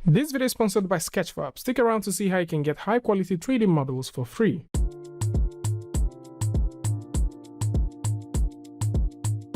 This video is sponsored by Sketchfab. Stick around to see how you can get high quality 3D models for free.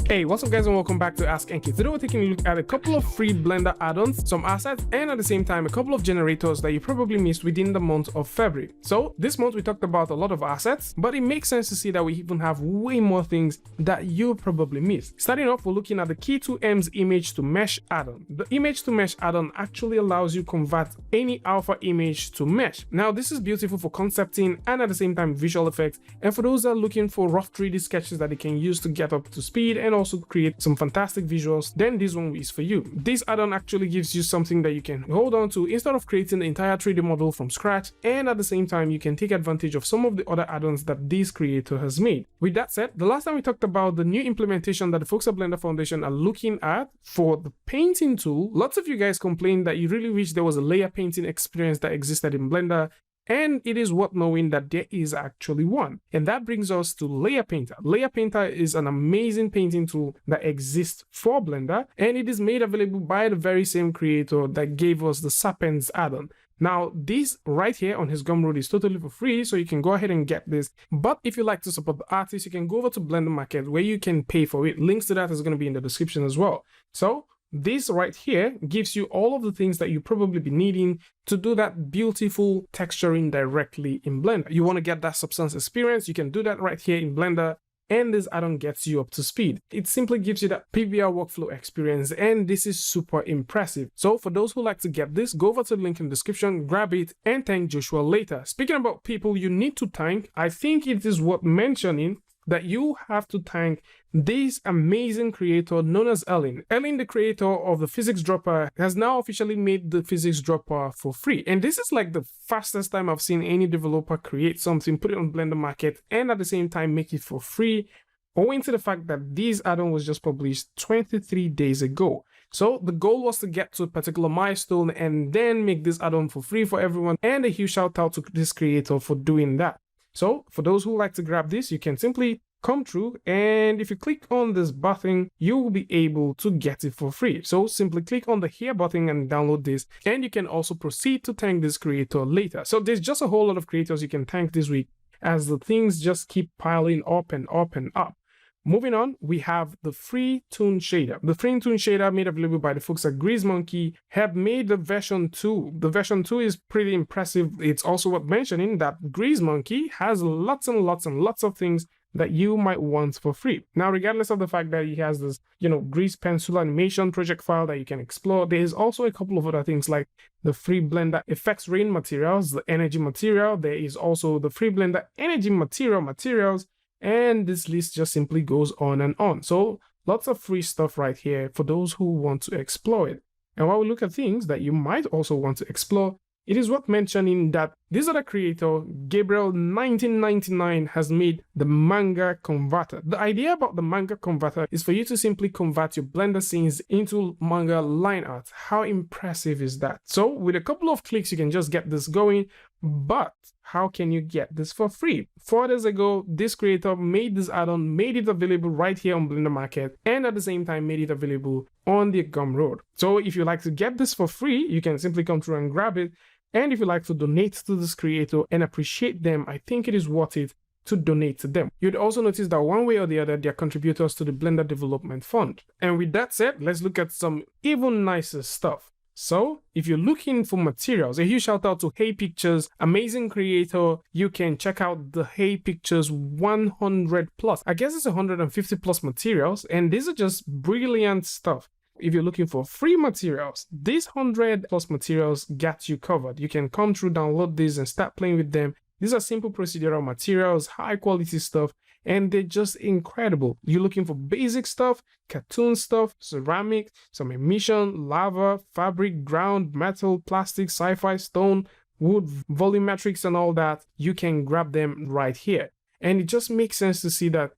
Hey, what's up guys, and welcome back to askNK. Today we're taking a look at a couple of free Blender add-ons, some assets, and at the same time a couple of generators that you probably missed within the month of February. So this month we talked about a lot of assets, but it makes sense to see that we even have way more things that you probably missed. Starting off, we're looking at the Key2M's image to mesh add-on. The image to mesh add-on actually allows you to convert any alpha image to mesh. Now this is beautiful for concepting and at the same time visual effects, and for those that are looking for rough 3D sketches that they can use to get up to speed and also create some fantastic visuals, then this one is for you. This add-on actually gives you something that you can hold on to instead of creating the entire 3D model from scratch, and at the same time you can take advantage of some of the other add-ons that this creator has made. With that said, the last time we talked about the new implementation that the folks at Blender Foundation are looking at for the painting tool, lots of you guys complained that you really wish there was a layer painting experience that existed in Blender. And it is worth knowing that there is actually one. And that brings us to Layer Painter. Layer Painter is an amazing painting tool that exists for Blender, and it is made available by the very same creator that gave us the Serpents add-on. Now, this right here on his Gumroad is totally for free, so you can go ahead and get this. But if you like to support the artist, you can go over to Blender Market where you can pay for it. Links to that is going to be in the description as well. So this right here gives you all of the things that you probably be needing to do that beautiful texturing directly in Blender. You want to get that substance experience, you can do that right here in Blender, and this add-on gets you up to speed. It simply gives you that PBR workflow experience, and this is super impressive. So for those who like to get this, go over to the link in the description, grab it, and thank Joshua later. Speaking about people you need to thank, I think it is worth mentioning that you have to thank this amazing creator known as Addon. Addon, the creator of the physics dropper, has now officially made the physics dropper for free. And this is like the fastest time I've seen any developer create something, put it on Blender Market, and at the same time make it for free, owing to the fact that this add-on was just published 23 days ago. So the goal was to get to a particular milestone and then make this add-on for free for everyone, and a huge shout out to this creator for doing that. So for those who like to grab this, you can simply come through, and if you click on this button, you will be able to get it for free. So simply click on the here button and download this, and you can also proceed to thank this creator later. So there's just a whole lot of creators you can thank this week as the things just keep piling up and up and up. Moving on, we have the free Toon shader. The free Toon shader, made available by the folks at GreaseMonkey, have made the version 2. The version 2 is pretty impressive. It's also worth mentioning that GreaseMonkey has lots and lots and lots of things that you might want for free. Now, regardless of the fact that he has this, grease pencil animation project file that you can explore, there is also a couple of other things like the free Blender Effects Rain materials, the energy material. There is also the free Blender Energy materials, and this list just simply goes on and on. So lots of free stuff right here for those who want to explore it. And while we look at things that you might also want to explore, it is worth mentioning that this other creator, Gabriel1999, has made the Manga converter. The idea about the Manga converter is for you to simply convert your Blender scenes into manga line art. How impressive is that? So with a couple of clicks, you can just get this going. But how can you get this for free? 4 days ago, this creator made this add-on, made it available right here on Blender Market, and at the same time made it available on the Gumroad. So if you like to get this for free, you can simply come through and grab it. And if you like to donate to this creator and appreciate them, I think it is worth it to donate to them. You'd also notice that one way or the other, they're contributors to the Blender Development Fund. And with that said, let's look at some even nicer stuff. So if you're looking for materials, a huge shout out to Hey Pictures, amazing creator. You can check out the Hey Pictures 100 plus. I guess it's 150 plus materials, and these are just brilliant stuff. If you're looking for free materials, these 100 plus materials got you covered. You can come through, download these, and start playing with them. These are simple procedural materials, high quality stuff, and they're just incredible. You're looking for basic stuff, cartoon stuff, ceramic, some emission, lava, fabric, ground, metal, plastic, sci-fi, stone, wood, volumetrics, and all that. You can grab them right here. And it just makes sense to see that,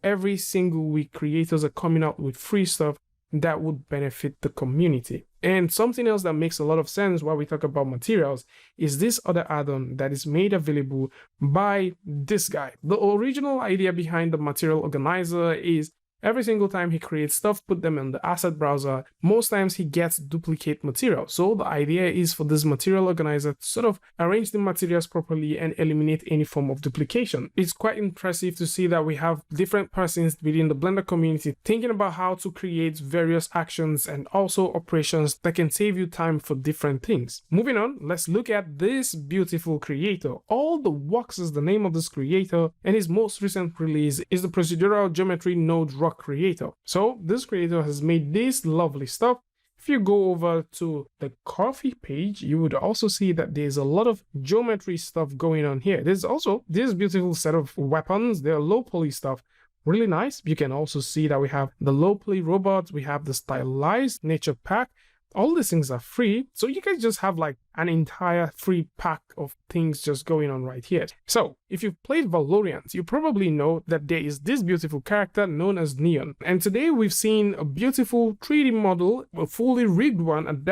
every single week creators are coming out with free stuff that would benefit the community. And something else that makes a lot of sense while we talk about materials is this other add-on that is made available by this guy. The original idea behind the material organizer is every single time he creates stuff, put them in the asset browser, most times he gets duplicate material. So the idea is for this material organizer to sort of arrange the materials properly and eliminate any form of duplication. It's quite impressive to see that we have different persons within the Blender community thinking about how to create various actions and also operations that can save you time for different things. Moving on, let's look at this beautiful creator. All the Works is the name of this creator, and his most recent release is the Procedural Geometry Node Rock creator. So this creator has made this lovely stuff. If you go over to the coffee page, you would also see that there's a lot of geometry stuff going on here. There's also this beautiful set of weapons. They're low poly stuff. Really nice. You can also see that we have the low poly robots. We have the stylized nature pack. All these things are free, so you guys just have like an entire free pack of things just going on right here. So if you've played Valorant, you probably know that there is this beautiful character known as Neon, and today we've seen a beautiful 3D model, a fully rigged one at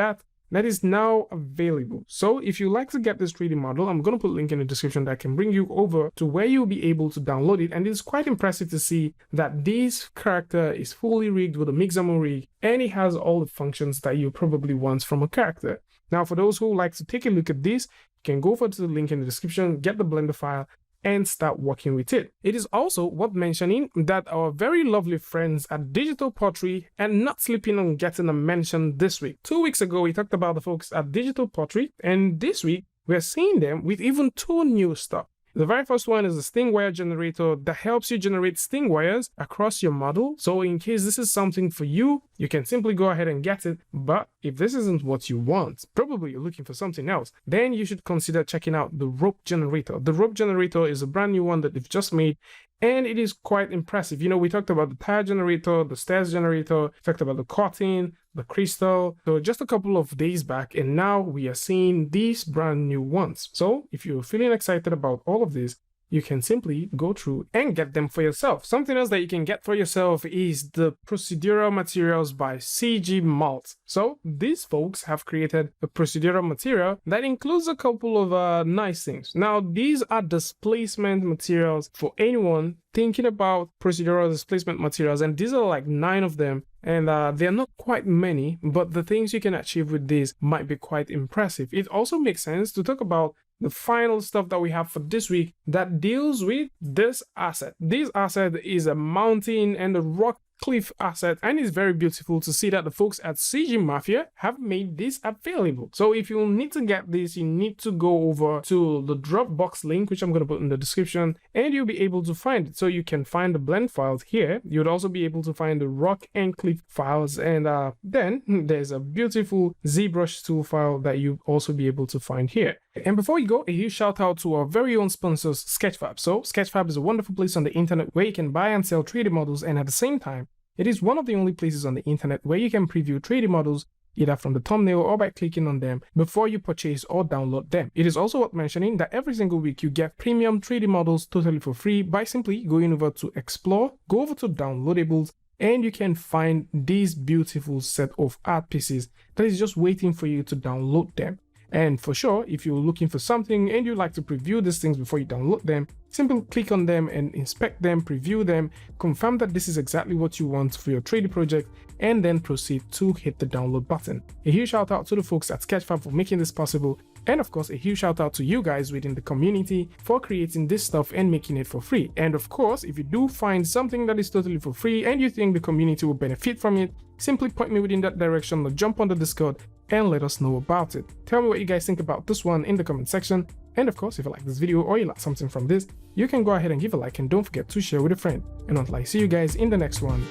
that is now available. So if you like to get this 3D model, I'm going to put a link in the description that can bring you over to where you'll be able to download it. And it's quite impressive to see that this character is fully rigged with a Mixamo rig, and it has all the functions that you probably want from a character. Now, for those who like to take a look at this, you can go over to the link in the description, get the Blender file, and start working with it. It is also worth mentioning that our very lovely friends at Digital Pottery are not sleeping on getting a mention this week. 2 weeks ago, we talked about the folks at Digital Pottery, and this week, we're seeing them with even 2 new stuff. The very first one is a sting wire generator that helps you generate sting wires across your model. So in case this is something for you, you can simply go ahead and get it. But if this isn't what you want, probably you're looking for something else, then you should consider checking out the rope generator. The rope generator is a brand new one that they've just made, and it is quite impressive. You know, we talked about the tire generator, the stairs generator, talked about the curtain, the crystal, so just a couple of days back, and now we are seeing these brand new ones. So if you're feeling excited about all of this, you can simply go through and get them for yourself. Something else that you can get for yourself is the Procedural Materials by CG Malt. So these folks have created a procedural material that includes a couple of nice things. Now, these are displacement materials for anyone thinking about procedural displacement materials, and these are like 9 of them, and they're not quite many, but the things you can achieve with these might be quite impressive. It also makes sense to talk about the final stuff that we have for this week that deals with this asset. This asset is a mountain and a rock cliff asset, and it's very beautiful to see that the folks at CG Mafia have made this available. So if you need to get this, you need to go over to the Dropbox link, which I'm going to put in the description, and you'll be able to find it. So you can find the blend files here. You'd also be able to find the rock and cliff files, and then there's a beautiful ZBrush tool file that you'll also be able to find here. And before you go, a huge shout out to our very own sponsors, Sketchfab. So Sketchfab is a wonderful place on the internet where you can buy and sell 3D models, and at the same time, it is one of the only places on the internet where you can preview 3D models either from the thumbnail or by clicking on them before you purchase or download them. It is also worth mentioning that every single week you get premium 3D models totally for free by simply going over to Explore, go over to Downloadables, and you can find this beautiful set of art pieces that is just waiting for you to download them. And for sure, if you're looking for something and you like to preview these things before you download them, simply click on them and inspect them, preview them, confirm that this is exactly what you want for your 3D project, and then proceed to hit the download button. A huge shout out to the folks at Sketchfab for making this possible, and of course a huge shout out to you guys within the community for creating this stuff and making it for free. And of course, if you do find something that is totally for free and you think the community will benefit from it, simply point me within that direction or jump on the Discord and let us know about it. Tell me what you guys think about this one in the comment section. And of course, if you like this video or you like something from this, you can go ahead and give a like, and don't forget to share with a friend. And until I see you guys in the next one,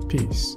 peace.